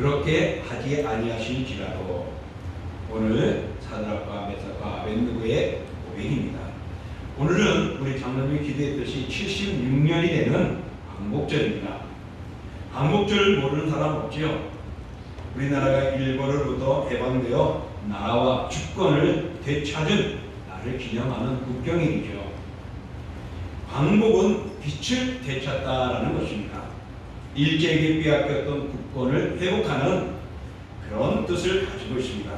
그렇게 하지 아니하실지라도. 오늘 사드락과 메삭과 아벳느고의 고백입니다. 오늘은 우리 장로님이 기도했듯이 76년이 되는 광복절입니다. 광복절 모르는 사람 없지요? 우리나라가 일본으로부터 해방되어 나라와 주권을 되찾은 나를 기념하는 국경일이죠. 광복은 빛을 되찾다라는 것입니다. 일제에게 빼앗겼던 국권을 회복하는 그런 뜻을 가지고 있습니다.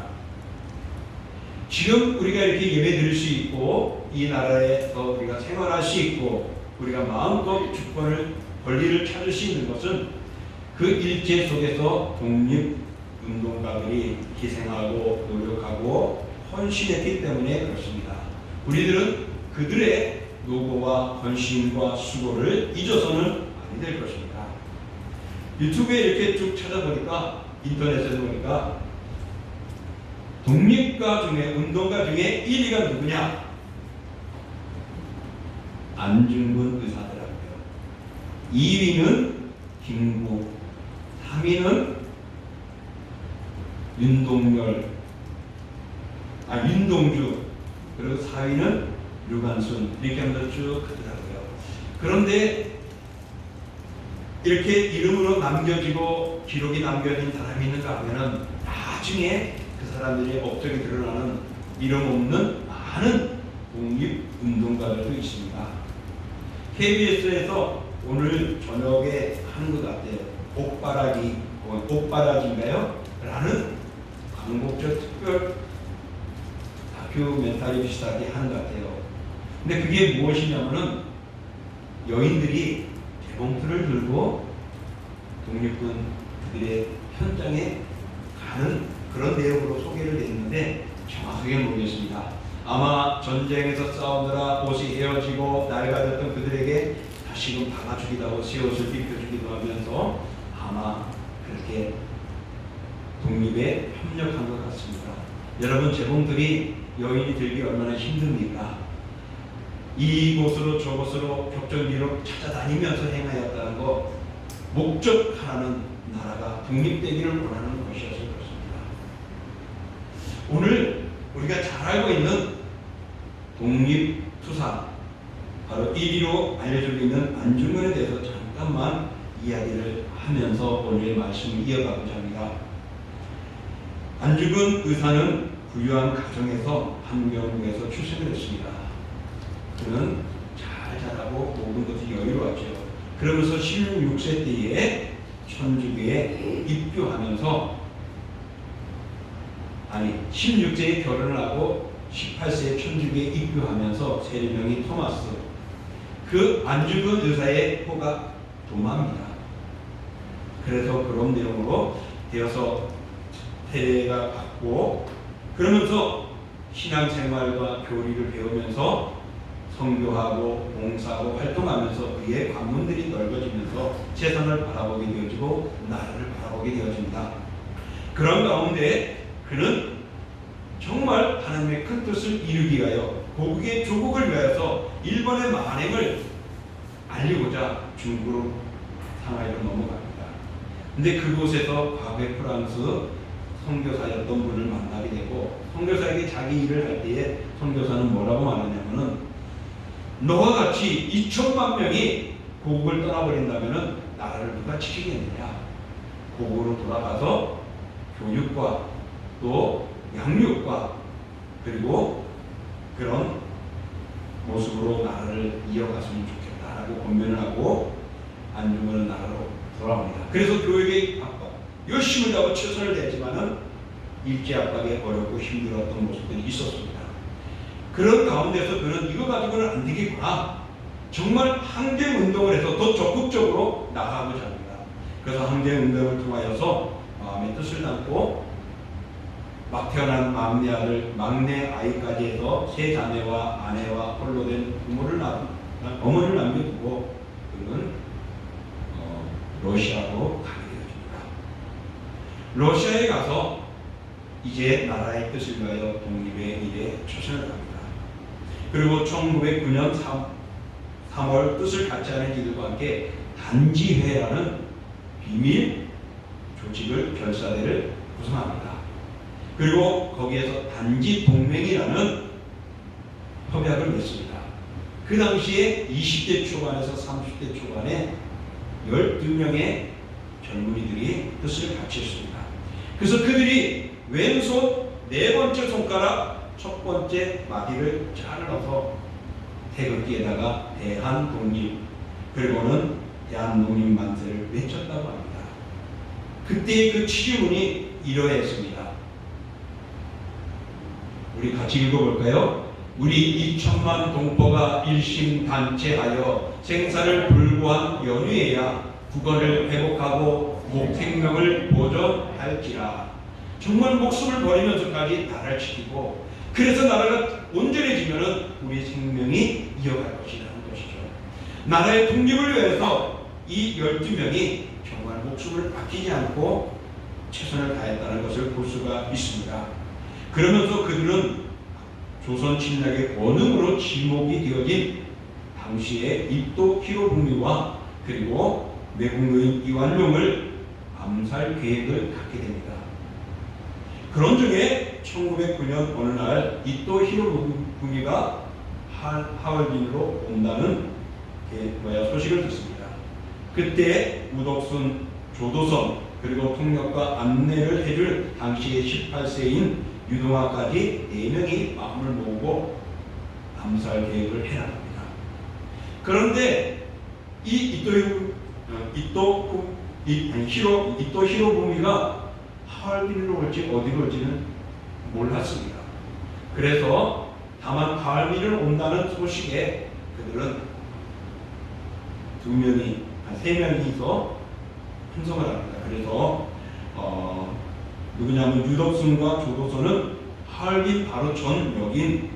지금 우리가 이렇게 예배 드릴 수 있고 이 나라에서 우리가 생활할 수 있고 우리가 마음껏 주권을 권리를 찾을 수 있는 것은 그 일제 속에서 독립운동가들이 희생하고 노력하고 헌신했기 때문에 그렇습니다. 우리들은 그들의 노고와 헌신과 수고를 잊어서는 아니 될 것입니다. 유튜브에 이렇게 쭉 찾아보니까 인터넷에서 보니까 독립가 중에 운동가 중에 1위가 누구냐? 안중근 의사더라고요. 2위는 김구, 3위는 윤동주, 그리고 4위는 류관순, 이렇게 하면서 쭉 하더라고요. 그런데 이렇게 이름으로 남겨지고 기록이 남겨진 사람이 있는가 하면은 나중에 그 사람들의 업적이 드러나는 이름 없는 많은 독립운동가들도 있습니다. KBS에서 오늘 저녁에 하는 것 같아요. 옥바라지인가요? 라는 광복절 특별 다큐멘터리 비슷하게 하는 것 같아요. 근데 그게 무엇이냐면은 여인들이 대봉투를 들고 독립군 그들의 현장에 가는 그런 내용으로 소개를 했는데 정확하게 모르겠습니다. 아마 전쟁에서 싸우느라 옷이 헤어지고 낡아졌던 그들에게 다시금 박아주기도 하고 새 옷을 입혀주기도 하면서 아마 그렇게 독립에 협력한 것 같습니다. 여러분, 제봉들이 여인이 되기 얼마나 힘듭니까? 이곳으로 저곳으로 격전지로 찾아다니면서 행하였다는 것, 목적 하나는 나라가 독립되기를 원하는 것이어서 그렇습니다. 오늘 우리가 잘 알고 있는 독립투사, 바로 1위로 알려지고 있는 안중근에 대해서 잠깐만 이야기를 하면서 오늘의 말씀을 이어가고자 합니다. 안중근 의사는 부유한 가정에서 한경에서 출생을 했습니다. 그는 잘 자라고 모든 것이 여유로웠죠. 그러면서 16세 때에 천주교에 입교하면서 16세에 결혼을 하고 18세에 천주교에 입교하면서 세례명이 토마스. 그 안중근 의사의 호가 도마입니다. 그래서 그런 내용으로 되어서 세례가 받고 그러면서 신앙생활과 교리를 배우면서 선교하고 봉사하고 활동하면서 그의 관문들이 넓어지면서 세상을 바라보게 되어지고 나라를 바라보게 되어집니다. 그런 가운데 그는 정말 하나님의 큰 뜻을 이루기 위하여 고국의 조국을 위하여서 일본의 만행을 알리고자 중국으로 상하이로 넘어갑니다. 근데 그곳에서 과거의 프랑스 선교사였던 분을 만나게 되고 선교사에게 자기 일을 할 때에 선교사는 뭐라고 말하냐면은 너와 같이 2천만 명이 고국을 떠나버린다면 나라를 누가 지키겠느냐. 고국으로 돌아가서 교육과 또 양육과 그리고 그런 모습으로 나라를 이어갔으면 좋겠다라고 권면을 하고 안중근은 나라로 돌아옵니다. 그래서 교육의 압박, 열심히 하고 최선을 다했지만은 일제 압박에 어렵고 힘들었던 모습들이 있었습니다. 그런 가운데서 그는 이거 가지고는 안 되겠구나. 정말 항쟁운동을 해서 더 적극적으로 나가고자 합니다. 그래서 항쟁운동을 통하여서 마음의 뜻을 담고 막 태어난 막내 아이까지 해서 세 자매와 아내와 홀로 된 어머니를 남겨두고 그는 러시아로 가게 되어집니다. 러시아에 가서 이제 나라의 뜻을 위하여 독립의 일에 초선을 합니다. 그리고 1909년 3월 뜻을 같이 하는 이들과 함께 단지회라는 비밀 조직을 결사대를 구성합니다. 그리고 거기에서 단지 동맹이라는 협약을 맺습니다. 그 당시에 20대 초반에서 30대 초반에 12명의 젊은이들이 뜻을 같이했습니다. 그래서 그들이 왼손 네 번째 손가락 첫 번째 마디를 잘라서 태극기에다가 대한독립 그리고는 대한독립만세를 외쳤다고 합니다. 그때의 그 취지문이 이러했습니다. 우리 같이 읽어볼까요? 우리 2천만 동포가 일심단체하여 생사를 불구한 연휴에야 국원을 회복하고 목생명을 보존할지라. 정말 목숨을 버리면서까지 나라를 지키고 그래서 나라가 온전해지면은 우리 생명이 이어갈 것이라는 것이죠. 나라의 독립을 위해서 이 12명이 정말 목숨을 아끼지 않고 최선을 다했다는 것을 볼 수가 있습니다. 그러면서 그들은 조선 침략의 원흉으로 지목이 되어진 당시의 입도 히로부미와 그리고 외국노인 이완용을 암살 계획을 갖게 됩니다. 그런 중에 1909년 어느 날 입도 히로부미가 하얼빈으로 온다는 소식을 듣습니다. 그때 우덕순, 조도선 그리고 통역과 안내를 해줄 당시의 18세인 유동화까지 4명이 마음을 모으고 암살 계획을 해나갑니다. 그런데 이 입도 히로부미가 하얼빈으로 올지 어디로 올지는 몰랐습니다. 그래서 다만 하얼빈을 온다는 소식에 그들은 3명이서 행성을 합니다. 그래서 누구냐면 유덕순과 조도선은 하얼빈 바로 전역인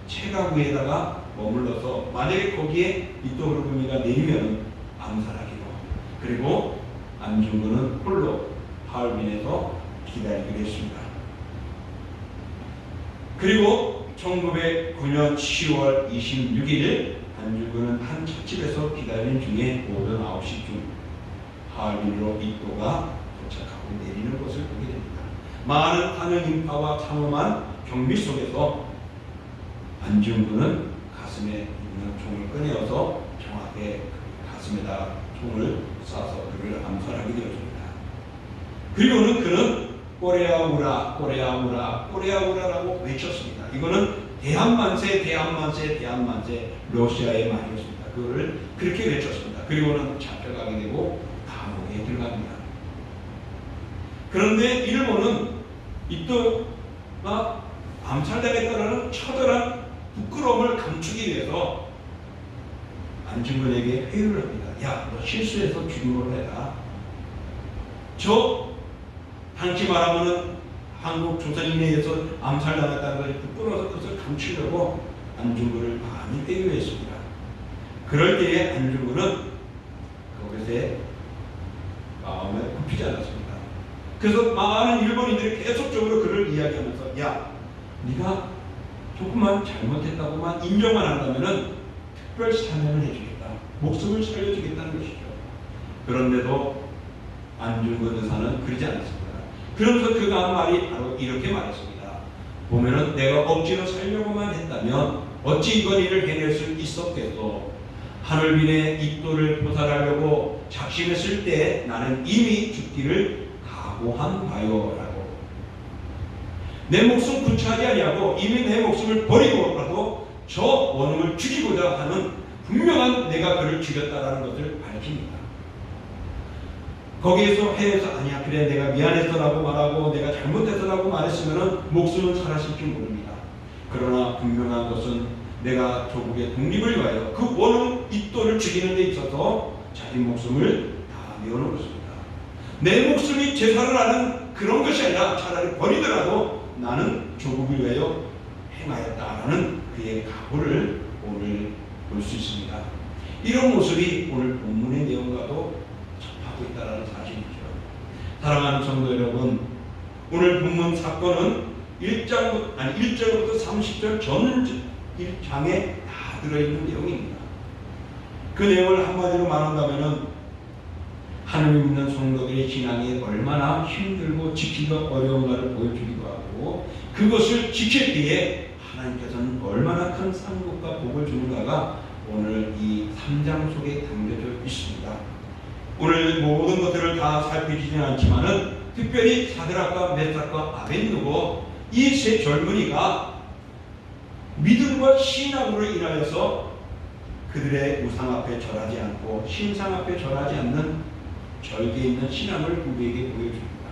체가구에다가 머물러서 만약에 거기에 입도 히로부미가 내리면 암살하기로, 그리고 안중근은 홀로 하얼빈에서 기다리기로 했습니다. 그리고 1909년 10월 26일 안중근은 한 찻집에서 기다리는 중에 오전 9시쯤 하얼빈으로 입도가 도착하고 내리는 것을 보게 됩니다. 많은 하늘 인파와 참엄한 경비 속에서 안중근은 가슴에 있는 총을 꺼내어서 정확하게 가슴에다 총을 쏴서 그를 암살하게 되었습니다. 그리고는 그는 꼬레아우라 꼬레아우라 꼬레아우라라고 외쳤습니다. 이거는 대한만세 대한만세 대한만세 러시아의 말이었습니다. 그거를 그렇게 외쳤습니다. 그리고는 잡혀가게 되고 감옥에 들어갑니다. 그런데 일본은 입도가 암살당했다는 처절한 부끄러움을 감추기 위해서 안중근에게 회유를 합니다. 야, 너 실수해서 죽은 걸로 해라. 저 당시 말하면은 한국 조선인에 의해서 암살당했다는 것을 부끄러워서 그것을 감추려고 안중근을 많이 회유했습니다. 그럴 때에 안중근은 거기에 마음에 굽히지 않았습니다. 그래서 많은 일본인들이 계속적으로 그를 이야기하면서 야, 네가 조금만 잘못했다고만 인정만 한다면은 특별 사면을 해주겠다, 목숨을 살려주겠다는 것이죠. 그런데도 안중근 의사는 그러지 않았습니다. 그러면서 그가 한 말이 바로 이렇게 말했습니다. 보면은 내가 억지로 살려고만 했다면 어찌 이번 일을 해낼 수 있었겠소. 하얼빈의 입도를 포살하려고 작심했을 때 나는 이미 죽기를 각오한 바요라고. 내 목숨 구차하지 아니하고 이미 내 목숨을 버리고라도 저 원흉을 죽이고자 하는 분명한 내가 그를 죽였다라는 것을 밝힙니다. 거기에서 해에서 아니야 그래 내가 미안해서라고 말하고 내가 잘못해서라고 말했으면 목숨은 살았을지 모릅니다. 그러나 분명한 것은 내가 조국의 독립을 위하여 그 원흉 입도를 죽이는 데 있어서 자기 목숨을 다 내어놓았습니다. 내 목숨이 제사를 하는 그런 것이 아니라 차라리 버리더라도 나는 조국을 위하여 행하였다라는 그의 각오를 오늘 볼 수 있습니다. 이런 모습이 오늘 본문의 내용과도 접하고 있다는 사실이죠. 사랑하는 성도 여러분, 오늘 본문 사건은 1절부터 30절 전 1장에 다 들어있는 내용입니다. 그 내용을 한마디로 말한다면 하나님 믿는 성도들의 신앙이 얼마나 힘들고 지키기가 어려운가를 보여주기도 하고, 그것을 지킬 때에 하나님께서는 얼마나 큰 상급과 복을 주는가가 오늘 이 3장 속에 담겨져 있습니다. 오늘 모든 것들을 다 살피지는 않지만은 특별히 사드락과 메삭과 아벳느고 이 세 젊은이가 믿음과 신앙으로 인하여서 그들의 우상 앞에 절하지 않고 신상 앞에 절하지 않는 절개 있는 신앙을 우리에게 보여줍니다.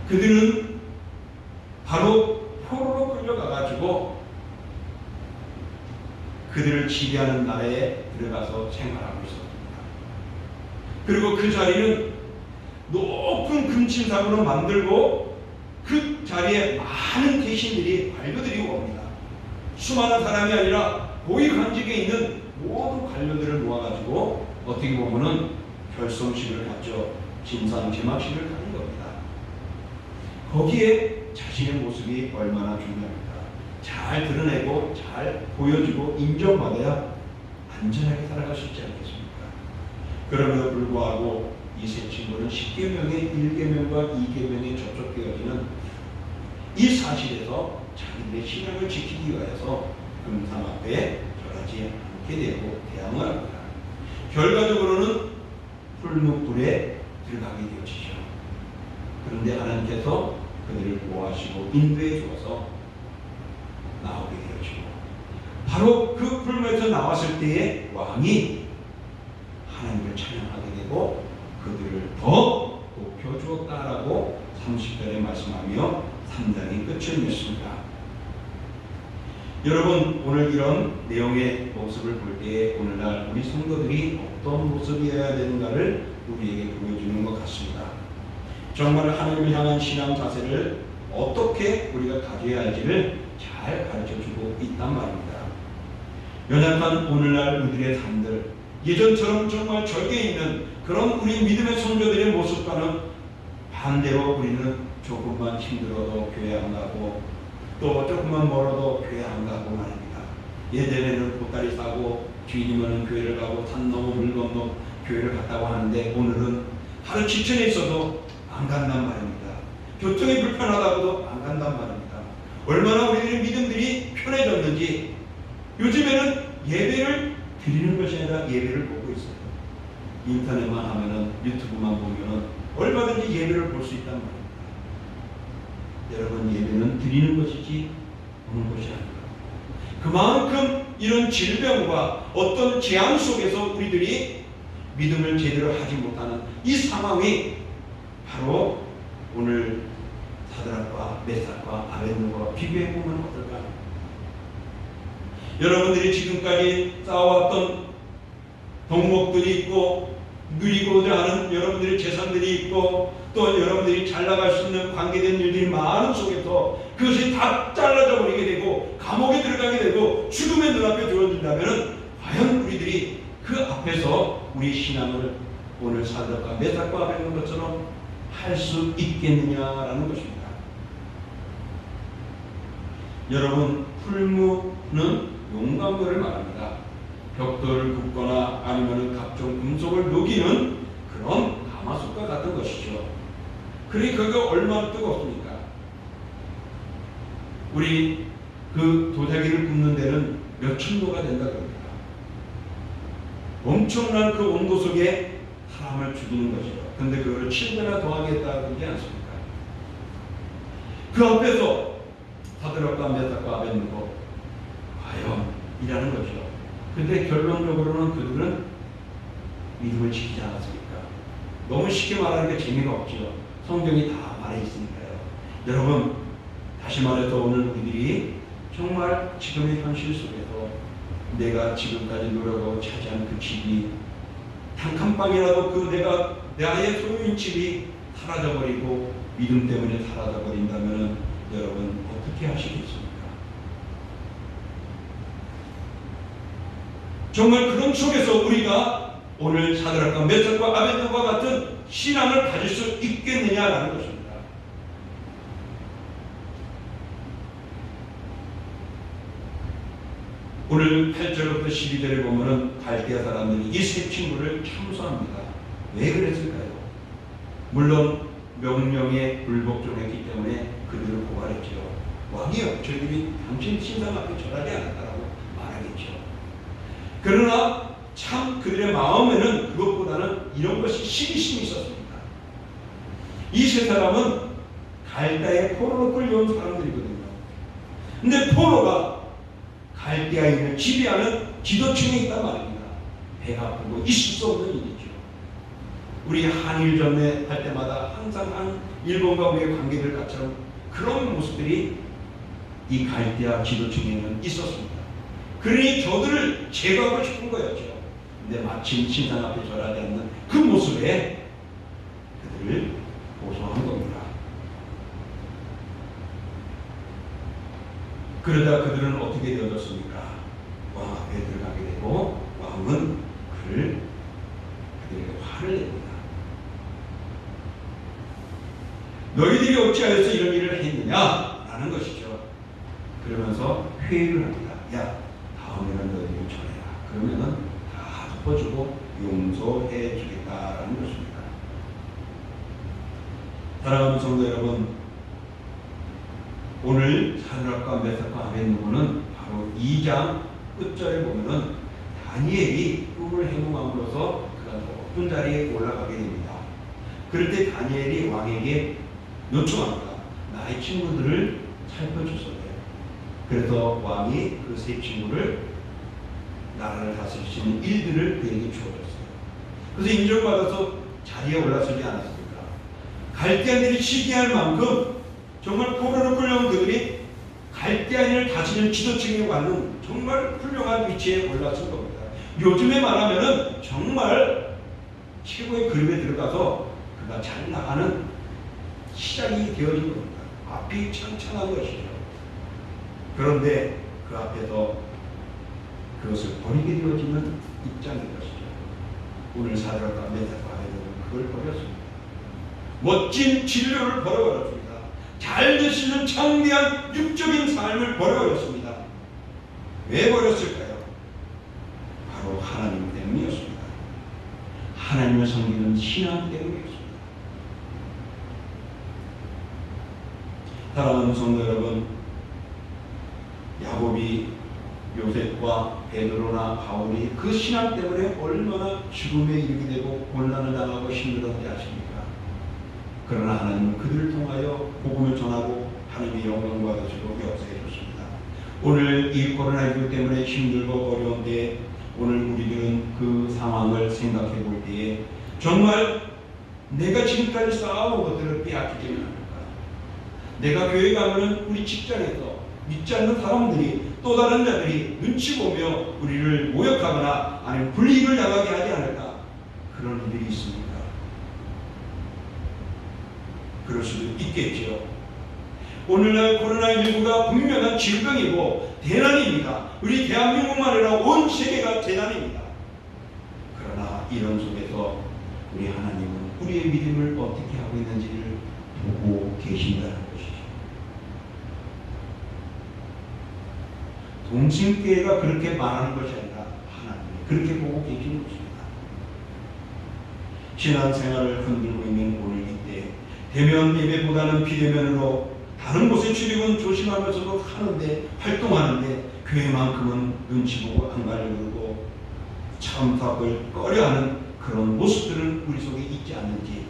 그들은 바로 포로로 끌려가가지고 그들을 지배하는 나라에 들어가서 생활하고 있었습니다. 그리고 그 자리는 높은 금침상으로 만들고 그 자리에 많은 대신들이 발교들이 옵니다. 수많은 사람이 아니라 고위 관직에 있는 모든 관료들을 모아가지고 어떻게 보면은 결성식을 갖죠. 진상제막식을 하는 겁니다. 거기에 자신의 모습이 얼마나 중요합니다. 잘 드러내고 잘 보여주고 인정받아야 안전하게 살아갈 수 있지 않겠습니까? 그럼에도 불구하고 이 세 친구는 10계명의 1계명과 2계명에 접촉되어지는 이 사실에서 자기들의 신앙을 지키기 위해서 금상 앞에 절하지 않게 되고 대항을 합니다. 결과적으로는 풀무불에 들어가게 되어지죠. 그런데 하나님께서 그들을 보호하시고 인도해 주어서 나오게 되어지고, 바로 그 풀무에서 나왔을 때에 왕이 하나님을 찬양하게 되고 그들을 더 높여주었다라고 30절에 말씀하며 3장이 끝을 맺습니다. 여러분, 오늘 이런 내용의 모습을 볼 때 오늘날 우리 성도들이 어떤 모습이어야 되는가를 우리에게 보여주는 것 같습니다. 정말 하나님을 향한 신앙 자세를 어떻게 우리가 가져야 할지를 잘 가르쳐주고 있단 말입니다. 연약한 오늘날 우리들의 삶들, 예전처럼 정말 절개 있는 그런 우리 믿음의 성도들의 모습과는 반대로 우리는 조금만 힘들어도 교회 안 가고 또 조금만 멀어도 교회 안 가고 말입니다. 예전에는 보따리 싸고 주인이면 교회를 가고 산 넘어 물 건너 교회를 갔다고 하는데 오늘은 하루 지천에 있어도 안 간단 말입니다. 교통이 불편하다고도 안 간단 말입니다. 얼마나 우리들의 믿음들이 편해졌는지 요즘에는 예배를 드리는 것이 아니라 예배를 보고 있어요. 인터넷만 하면은 유튜브만 보면은 얼마든지 예배를 볼 수 있단 말입니다. 여러분, 예배는 드리는 것이지 보는 것이 아닙니다. 그만큼 이런 질병과 어떤 재앙 속에서 우리들이 믿음을 제대로 하지 못하는 이 상황이 바로 오늘 사드락과 메삭과 아벳느고와 비교해 보면 어떨까요? 여러분들이 지금까지 쌓아왔던 덕목들이 있고 누리고자 하는 여러분들의 재산들이 있고 또 여러분들이 잘 나갈 수 있는 관계된 일들이 많은 속에서 그것이 다 잘라져 버리게 되고 감옥에 들어가게 되고 죽음의 눈앞에 두어진다면 과연 우리들이 그 앞에서 우리 신앙을 오늘 사드락과 메삭과 아벳느고처럼 할 수 있겠느냐라는 것입니다. 여러분, 풀무는 용광로를 말합니다. 벽돌을 굽거나 아니면 각종 금속을 녹이는 그런 가마솥과 같은 것이죠. 그러니 그게 얼마나 뜨겁습니까? 우리 그 도자기를 굽는 데는 몇천 도가 된다고 합니다. 엄청난 그 온도 속에 사람을 죽이는 것이죠. 근데 그걸 7배나 더하겠다 그러지 않습니까? 그 앞에서 사드락과 메삭과 아벳느고 과연 이라는 거죠. 근데 결론적으로는 그들은 믿음을 지키지 않았습니까? 너무 쉽게 말하니까 재미가 없죠. 성경이 다 말해 있으니까요. 여러분, 다시 말해서 오늘 우리들이 정말 지금의 현실 속에서 내가 지금까지 노력하고 차지한 그 집이 단 한 방이라도 그 내가 나의 소유인 집이 사라져버리고 믿음 때문에 사라져버린다면 여러분 어떻게 하시겠습니까? 정말 그런 속에서 우리가 오늘 사드락과 메삭과 아벳느고와 같은 신앙을 가질 수 있겠느냐라는 것입니다. 오늘 8절부터 12절에 보면은 갈대아 사람들이 이 세 친구를 참소합니다. 왜 그랬을까요? 물론 명령에 불복종했기 때문에 그들을 고발했죠. 왕이여, 저희들이 당신 신상 앞에 절하지 않았다라고 말하겠죠. 그러나 참 그들의 마음에는 그것보다는 이런 것이 시기심이 있었습니다. 이 세 사람은 갈대아의 포로로 끌려온 사람들이거든요. 근데 포로가 갈대아인을 지배하는 지도층에 있단 말입니다. 배가 아프고 있을 수 없는 일이죠. 우리 한일전례 할 때마다 항상 한 일본과 우리의 관계들처럼 그런 모습들이 이 갈대아 지도층에는 있었습니다. 그러니 저들을 제거하고 싶은 거였죠. 근데 마침 신상 앞에 절하지 않는 그 모습에 그들을 고소한 겁니다. 그러다 그들은 어떻게 되어졌습니까? 왕 앞에 들어가게 되고 왕은 그들에게 화를 냅니다. 너희들이 어찌하여서 이런 일을 했느냐? 라는 것이죠. 그러면서 회의를 합니다. 야, 다음에는 너희들이 전해라. 그러면은 다 덮어주고 용서해 주겠다라는 것입니다. 사랑하는 성도 여러분, 오늘 사드락과 메삭과 아벳느고는 바로 2장 끝절에 보면은 다니엘이 꿈을 해몽함으로써 그가 높은 자리에 올라가게 됩니다. 그럴 때 다니엘이 왕에게 요청합니다. 나의 친구들을 살펴주소서. 그래서 왕이 그 세 친구를 나라를 다스릴 수 있는 일들을 그에게 주어졌어요. 그래서 인정받아서 자리에 올라서지 않았습니까? 갈대아인들이 시기할 만큼 정말 포로로 끌려온 그들이 갈대아인을 다스리는 지도층에 왔는 정말 훌륭한 위치에 올라선 겁니다. 요즘에 말하면은 정말 최고의 그룹에 들어가서 그가 잘 나가는 시작이 되어진 겁니다. 앞이 창창한 것이죠. 그런데 그 앞에서 그것을 버리게 되어지는 입장인 것이죠. 오늘 사드락과 메삭과 아벳느고는 그걸 버렸습니다. 멋진 진료를 버려버렸습니다. 잘 되시는 창대한 육적인 삶을 버려버렸습니다. 왜 버렸을까요? 바로 하나님 때문이었습니다. 하나님을 섬기는 신앙 때문이었습니다. 사랑하는 성도 여러분, 야곱이 요셉과 베드로나 바울이 그 신앙 때문에 얼마나 죽음에 이르게 되고 곤란을 당하고 힘들었는지 아십니까? 그러나 하나님은 그들을 통하여 복음을 전하고 하나님의 영광을 받으시고 역사해 주십니다. 오늘 이 코로나19 때문에 힘들고 어려운데 오늘 우리들은 그 상황을 생각해 볼 때에 정말 내가 지금까지 쌓아온 것들을 빼앗기지는 않을까? 내가 교회 가면은 우리 직장에서 믿지 않는 사람들이 또 다른 자들이 눈치 보며 우리를 모욕하거나 아니면 불이익을 당하게 하지 않을까? 그런 일들이 있습니까? 그럴 수도 있겠죠. 오늘날 코로나19가 분명한 질병이고 대난입니다. 우리 대한민국만 아니라 온 세계가 대난입니다. 그러나 이런 속에서 우리 하나님은 우리의 믿음을 어떻게 하고 있는지를 보고 계신다는 것이죠. 동심교회가 그렇게 말하는 것이 아니라 하나님이 그렇게 보고 계시는 것입니다. 신앙생활을 흔들고 있는 오늘 이때 대면 예배보다는 비대면으로 다른 곳에 출입은 조심하면서도 하는데 활동하는데 교회만큼은 눈치 보고 안 가려고 그러고 참석을 꺼려하는 그런 모습들은 우리 속에 있지 않는지,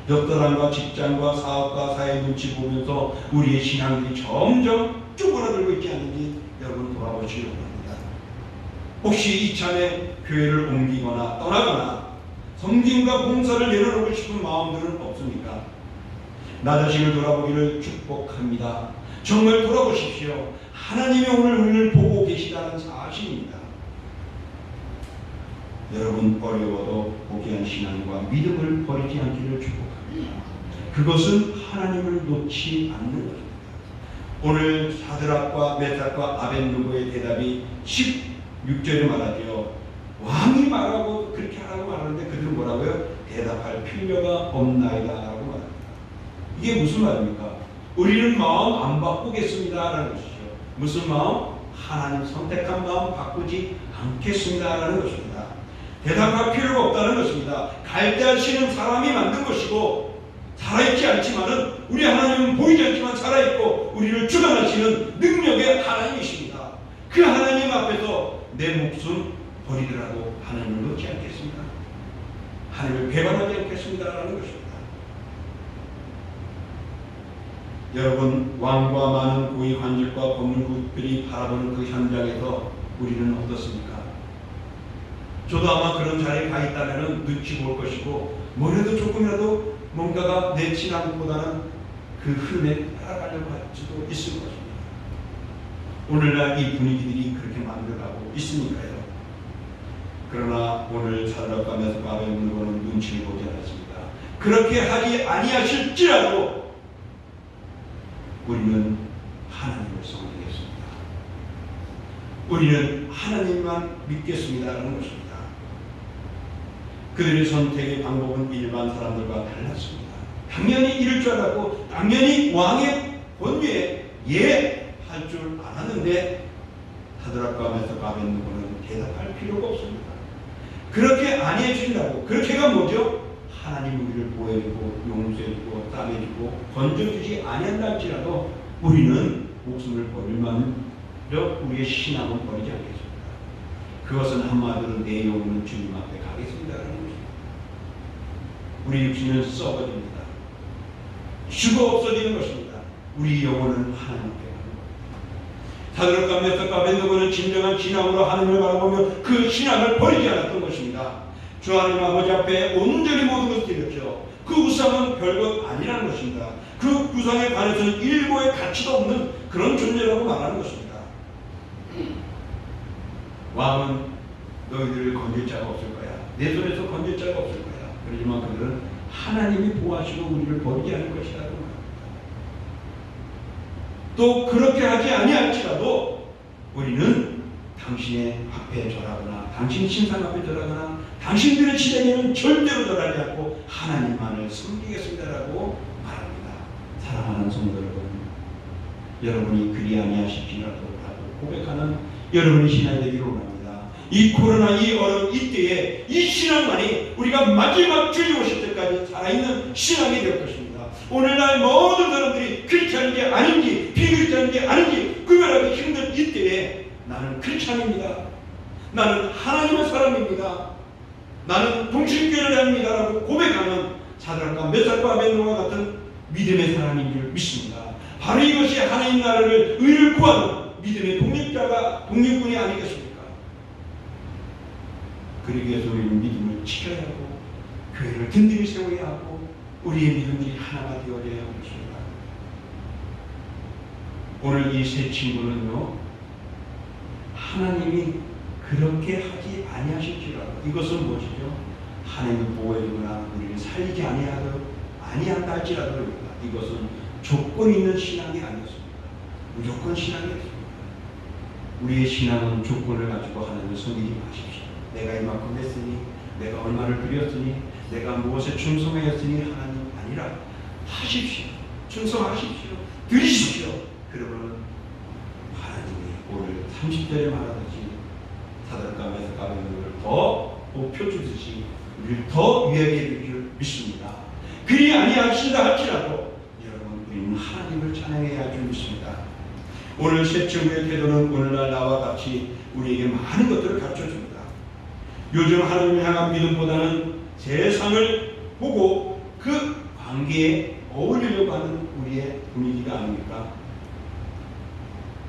옆사람과 직장과 사업과 사회 눈치 보면서 우리의 신앙들이 점점 쪼그라들고 있지 않는지 여러분 돌아보시기 바랍니다. 혹시 이참에 교회를 옮기거나 떠나거나 섬김과 봉사를 내려놓고 싶은 마음들은 없습니까? 나 자신을 돌아보기를 축복합니다. 정말 돌아보십시오. 하나님이 오늘 우리를 보고 계시다는 사실입니다. 여러분 어려워도 고귀한 신앙과 믿음을 버리지 않기를 축복합니다. 그것은 하나님을 놓지 않는 것입니다. 오늘 사드락과 메삭과 아벳느고의 대답이 16절에 말하죠. 왕이 말하고 그렇게 하라고 말하는데 그들은 뭐라고요? 대답할 필요가 없나이다 라고 말합니다. 이게 무슨 말입니까? 우리는 마음 안 바꾸겠습니다 라는 것이죠. 무슨 마음? 하나님 선택한 마음 바꾸지 않겠습니다 라는 것입니다. 대답할 필요가 없다는 것입니다. 갈대하시는 사람이 만든 것이고 살아있지 않지만은 우리 하나님은 보이지 않지만 살아있고 우리를 주관하시는 능력의 하나님이십니다. 그 하나님 앞에서 내 목숨 버리더라도 하나님을 놓지 않겠습니다. 하나님을 배반하지 않겠습니다라는 것입니다. 여러분, 왕과 많은 고위 관직과 법률국들이 바라보는 그 현장에서 우리는 어떻습니까? 저도 아마 그런 자리에 가 있다면 눈치 볼 것이고 뭐라도 조금이라도 뭔가가 내 신앙보다는 그 흐름에 따라가려고 할 수도 있을 것입니다. 오늘날 이 분위기들이 그렇게 만들어가고 있으니까요. 그러나 오늘 사드락과 메삭과 아벤느고는 눈치를 보지 않았습니다. 그렇게 하지 아니하실지라도 우리는 하나님을 섬기겠습니다. 우리는 하나님만 믿겠습니다라는 것입니다. 그들의 선택의 방법은 일반 사람들과 달랐습니다. 당연히 이럴 줄 알았고 당연히 왕의 권위에 할 줄 알았는데 사드락과 메삭과 아벤느고는 대답할 필요가 없습니다. 그렇게 아니해 주신다고. 그렇게가 뭐죠? 하나님 우리를 보호해주고 용서해주고 싸매주고 건져주지 아니한다 할지라도 우리는 목숨을 버릴 만저 우리의 신앙은 버리지 않겠습니다. 그것은 한마디로 내 영혼은 주님 앞에 가겠습니다라는 것입니다. 우리 육신은 썩어집니다. 죽어 없어지는 것입니다. 우리 영혼은 하나님 앞에 가는 것입니다. 사드락과 메삭과 아벤느고는 진정한 신앙으로 하나님을 바라보며 그 신앙을 버리지 않았던 것입니다. 주 하나님 아버지 앞에 온전히 모든 것을 드렸죠. 그 우상은 별것 아니라는 것입니다. 그 우상에 관해서는 일고의 가치도 없는 그런 존재라고 말하는 것입니다. 왕은 너희들을 건질 자가 없을 거야. 내 손에서 건질 자가 없을 거야. 그러지만 그들은 하나님이 보호하시고 우리를 버리지 않을 것이라고 말합니다. 또 그렇게 하지 아니할지라도 우리는 당신의 앞에 절하거나 당신 신상 앞에 절하거나 당신들의 시대에는 절대로 절하지 않고 하나님만을 섬기겠습니다라고 말합니다. 사랑하는 성도 여러분이 그리 아니하실지라도 라고 고백하는 여러분의 신앙이 되기를 원합니다. 이 코로나 이 어려운 이때에 이 신앙만이 우리가 마지막 주님 오실 때까지 살아있는 신앙이 될 것입니다. 오늘날 모든 사람들이 크리스찬인지 아닌지 비크리스찬인지 아닌지 구별하기 힘든 이때에 나는 크리스찬입니다. 나는 하나님의 사람입니다. 나는 동신교회를 합니다라고 고백하는 사드락과 메삭과 아벤느고와 같은 믿음의 사람인 줄 믿습니다. 바로 이것이 하나님 나라를 의를 구하는 믿음의 독립군이 아니겠습니까? 그러기 위해서 우리는 믿음을 지켜야 하고 교회를 든든히 세워야 하고 우리의 믿음이 하나가 되어야 하는 것입니다. 오늘 이 세 친구는요, 하나님이 그렇게 하지 아니하실지라도 이것은 무엇이죠? 하나님을 보호해주거나 우리를 살리지 아니한다 할지라도 이것은 조건 있는 신앙이 아니었습니다. 무조건 신앙이었습니다. 우리의 신앙은 조건을 가지고 하나님을 섬기지 마십시오. 내가 이만큼 했으니, 내가 얼마를 드렸으니, 내가 무엇에 충성하였으니 하나님 아니라 하십시오. 충성하십시오. 드리십시오. 그러면 하나님이 오늘 30절에 말하듯이 사드락과 메삭과 아벤느고를 더 높여주듯이 우리를 더 위하게 해줄 줄 믿습니다. 그리 아니하신다 할지라도 여러분 우리는 하나님을 찬양해야 할 줄 믿습니다. 오늘 세 친구의 태도는 오늘날 나와 같이 우리에게 많은 것들을 가르쳐줍니다. 요즘 하나님을 향한 믿음보다는 세상을 보고 그 관계에 어울리려고 하는 우리의 분위기가 아닙니까?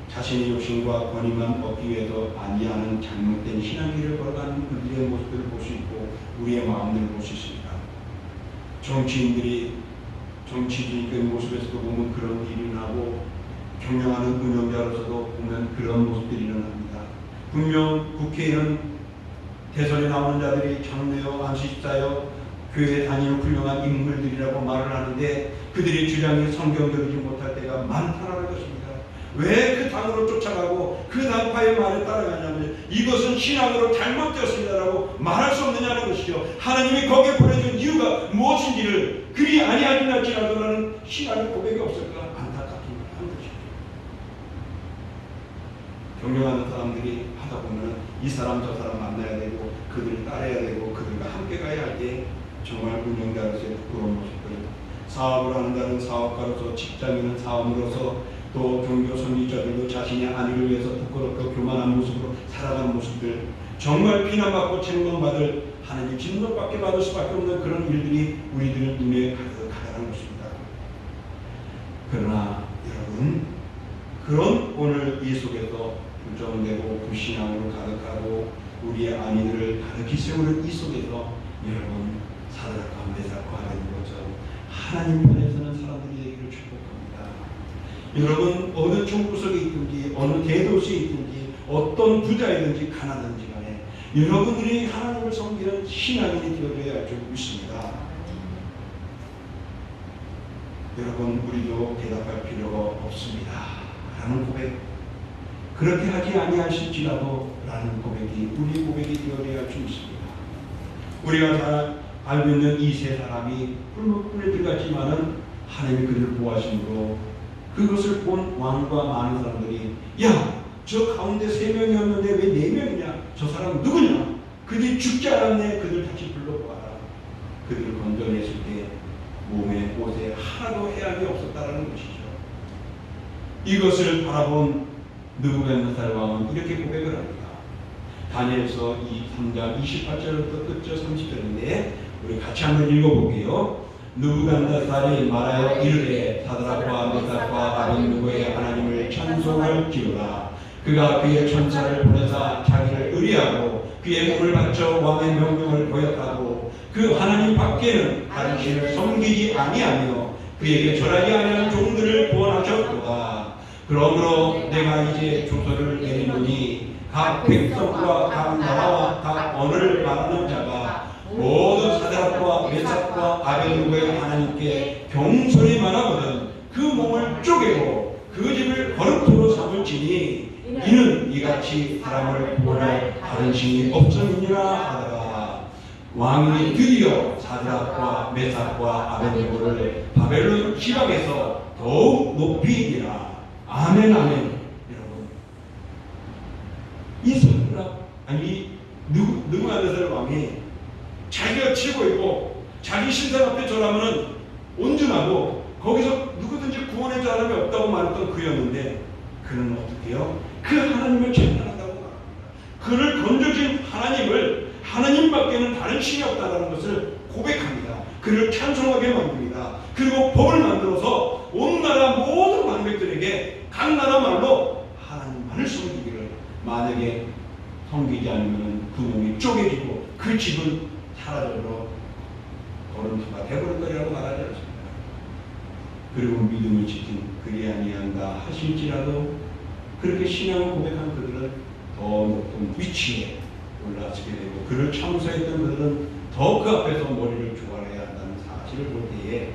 자신의 욕심과 권위만 얻기 위해서 아니하는 잘못된 신앙길을 걸어가는 우리의 모습들을 볼 수 있고 우리의 마음들을 볼 수 있습니다. 정치인들이 정치주의 모습에서도 보면 그런 일이 일어나고 경영하는 운영자로서도 보면 그런 모습들이 일어납니다. 분명 국회에는 대선에 나오는 자들이 장로요, 안수집사요, 교회에 다니는 훌륭한 인물들이라고 말을 하는데 그들의 주장이 성경적이지 못할 때가 많다는 것입니다. 왜 그 당으로 쫓아가고 그 당파의 말에 따라가냐면 이것은 신앙으로 잘못되었습니다라고 말할 수 없느냐는 것이죠. 하나님이 거기에 보내준 이유가 무엇인지를 그리 아니하긴 할지라도라는 신앙의 고백이 없을까 안타깝긴 한 것이죠. 경영하는 사람들이 하다 보면 이 사람 저 사람 만나야 되고 그 그들을 따라야 되고 그들과 함께 가야 할 때 정말 운영자로서의 부끄러운 모습들, 사업을 하는다는 사업가로서, 직장인은 사원으로서, 또 종교 선지자들도 자신의 아내를 위해서 부끄럽고 교만한 모습으로 살아가는 모습들, 정말 비난받고 책망받을 하나님 진노밖에 받을 수밖에 없는 그런 일들이 우리들 눈에 가득하다는 것입니다. 그러나 여러분, 그런 오늘 이 속에서 부정되고 불신앙으로 가득하고 우리의 아내들을 가득히 세우는 이 속에서 여러분, 사드락과 메삭과 하는 것처럼 하나님 편에서는 사람들이 되기를 축복합니다. 여러분, 어느 총구석에 있든지 어느 대도시에 있든지 어떤 부자이든지 가난한지 간에 여러분들이 하나님을 섬기는 신앙인이 되어줘야 할 줄 믿습니다. 여러분, 우리도 대답할 필요가 없습니다 라는 고백, 그렇게 하지 아니하실지라도 라는 고백이 우리 고백이 되어야 할 줄 믿습니다. 우리가 다 알고 있는 이 세 사람이 뿔뿔이 들어갔지만은 하나님이 그를 보호하심으로 그것을 본 왕과 많은 사람들이, 야, 저 가운데 3명이었는데 왜 4명이냐? 저 사람 누구냐? 그들이 죽지 않았네. 그들 다시 불러보아라. 그들을 건져냈을 때 몸에 옷에 하나도 해함이 없었다라는 것이죠. 이것을 바라본 느부갓네살 왕은 이렇게 고백을 합니다. 다니엘서 3장 28절부터 끝절 30절인데 우리 같이 한번 읽어볼게요. 느부갓네살이 말하여 이르되 사드락과 메삭과 아벳느고의 하나님을 찬송할지어다. 그가 그의 천사를 보내사 자기를 의뢰하고 그의 몸을 바쳐 왕의 명령을 거역하고 그 하나님 밖에는 다른 신을 섬기지 아니하며 그에게 절하지 아니하는 종들을 구원하셨도다. 그러므로 내가 이제 조서를 내리노니 각 백성과 각 나라와 각 언어를 말하는 자가 모두 사드락과 메삭과 아벳느고의 하나님께 경솔히 말하거든 그 몸을 쪼개고 그 집을 거룩토로 삼을지니 이는 이같이 사람을 구원할 다른 신이 없음이니라 하더라. 왕이 드디어 사드락과 메삭과 아벳느고를 바벨론 지방에서 더욱 높이니라. 아멘, 아멘. 여러분, 이 사드락, 아니 느부갓네살 왕이 자기가 최고이고 자기 신상 앞에 절하면은 온전하고 거기서 누구든지 구원할 사람이 없다고 말했던 그였는데 그는 어떻게 해요? 그 하나님을 찬양한다고 말합니다. 그를 건져진 하나님을, 하나님밖에는 다른 신이 없다는 것을 고백합니다. 그를 찬송하게 만듭니다. 그리고 법을 만들어서 온 나라 모든 왕백들에게 각 나라 말로 하나님만을 섬기기를, 만약에 섬기지 않으면 그 몸이 쪼개지고 그 집은 사라져서 거름수가 되버릴 거라고 말하지 않습니다. 그리고 믿음을 지킨 그리 아니한다 하실지라도 그렇게 신앙을 고백한 그들은 더 높은 위치에 올라서게 되고 그를 참소했던 그들은 더 그 앞에서 머리를 조아려야 한다는 사실을 볼 때에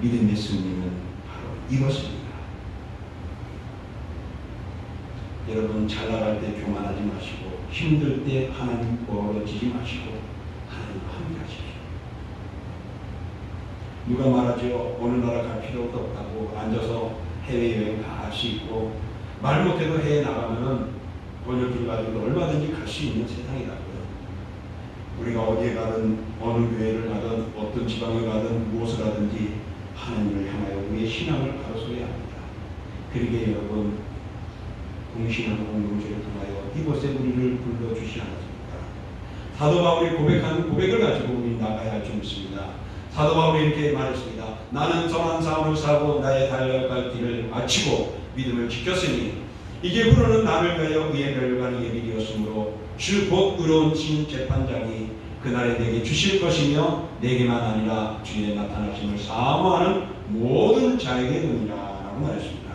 믿음의 승리는 바로 이것입니다. 여러분, 잘 나갈 때 교만하지 마시고 힘들 때 하나님 멀어지지 마시고 하나님과 함께 하십시오. 누가 말하죠? 어느 나라 갈 필요도 없다고. 앉아서 해외여행 다 할 수 있고 말 못해도 해외 나가면은 번역기를 가지고 얼마든지 갈 수 있는 세상이라고요. 우리가 어디에 가든 어느 교회를 가든 어떤 지방에 가든 무엇을 하든지 하나님을 향하여 우리의 신앙을 가로서야 합니다. 그러기에 여러분, 공신하고 공동체를 통하여 이곳에 우리를 불러주시 않았습니까? 사도 바울이 고백한 고백을 가지고 우리 나가야 할 줄 믿습니다. 사도 바울이 이렇게 말했습니다. 나는 선한 싸움을 싸고 나의 달려갈 길을 마치고 믿음을 지켰으니 이제 후로는 나를 위하여 의의 멸관이 예비되었으므로 주 곧 의로운 신 재판장이 그날에 내게 주실 것이며 내게만 아니라 주의 나타나심을 사모하는 모든 자에게 누니라 라고 말했습니다.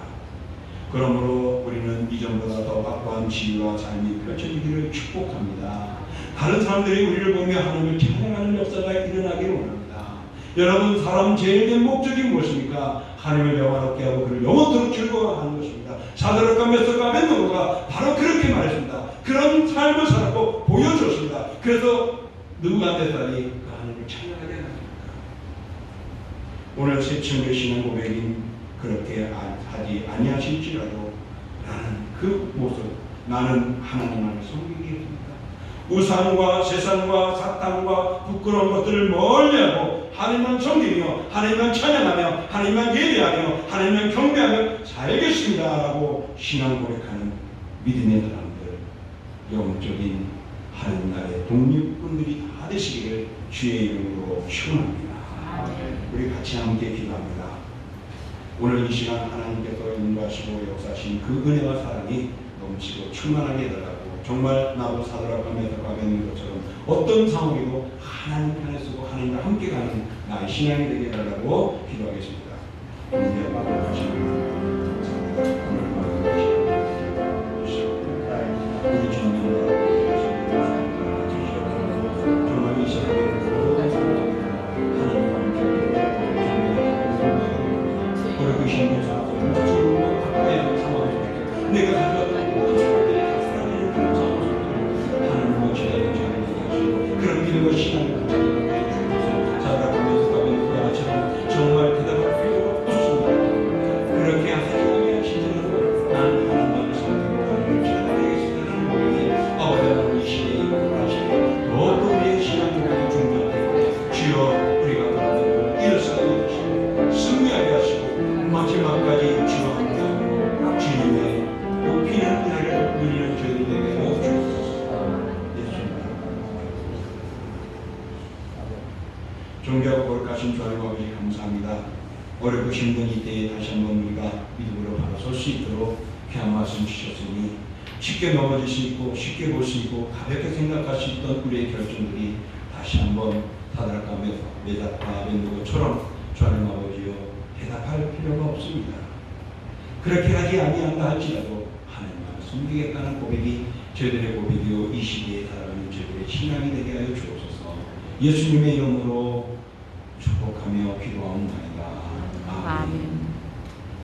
그러므로 우리는 이전보다 더 확고한 지위와 삶이 펼쳐지기를 축복합니다. 다른 사람들이 우리를 보며 하나님을 찬양하는 역사가 일어나기를 원합니다. 여러분, 사람 제일 된 목적이 무엇입니까? 하나님을 영화롭게 하고 그를 영원토록 즐거워하는 것입니다. 사드락과 메삭과 아벳느고가 바로 그렇게 말했습니다. 그런 삶을 살았고 보여줬습니다. 그래서 느부갓네살이 그 하나님을 찬양하게 합니다. 오늘 새 친구의 신앙 고백인 그렇게 하지 아니하실지라도 라는 그 모습, 나는 하나님을 섬기겠습니다. 우상과 세상과 사탄과 부끄러운 것들을 멀리하고 하나님만 섬기며 하나님만 찬양하며 하나님만 예배하며 하나님만 경배하며 살겠습니다 라고 신앙 고백하는 믿음의 사람들, 영적인 하늘나라의 독립군들이 다 되시기를 주의 이름으로 축원합니다. 우리 같이 함께 기도합니다. 오늘 이 시간 하나님께서 인도하시고 역사하신 그 은혜와 사랑이 넘치고 충만하게 해달라고, 정말 나도 사도라고 하면서 가는 것처럼 어떤 상황이고 하나님 편에 서고 하나님과 함께 가는 나의 신앙이 되게 해달라고 기도하겠습니다. 우리 주님과 정말 이 시간에 하나님과 함께 그렇게 신뢰해서 내가 가져왔던 모든 것들이 다 사랑하는 그런 상황 속에 하나님과 지혜를 지내게 하시고 그런 믿음과 신앙을 가지게 해주셔서 살아가면서 가면 그아처럼 정말 대답할 필요가 없습니다. 그렇게 하나님의 하시는 나는 하나님만을 섬기고 찾아내겠습니다라는 고백이 아버지 하나님 이 시대에 이끌어가시고 더욱더 우리의 신앙 고백이 중요하게 주여 우리가 그런 일어서게 하시고 승리하게 하시고 마지막까지 주와 함께하고 주님의 높이는 은혜를 누리는 저희들에게 주옵소서. 존귀하고 거룩하신 주님 아버지 감사합니다. 어렵고 힘든 이때에 다시 한번 우리가 믿음으로 바로 설 수 있도록 귀한 말씀 주셨으니 쉽게 넘어질 수 있고 쉽게 볼 수 있고 가볍게 생각할 수 있던 우리의 결정들이 다시 한번 사드락과 메삭과 아벤느고처럼 주님 아버지여 대답할 필요가 없습니다. 그렇게 하지 아니한다 할지라도 하나님만 섬기겠다는 고백이 저희들의 고백이요 이 시대에 살아가는 저희들의 신앙이 되게 하여 주옵소서. 예수님의 이름으로 축복하며 기도하옵나이다. 아멘.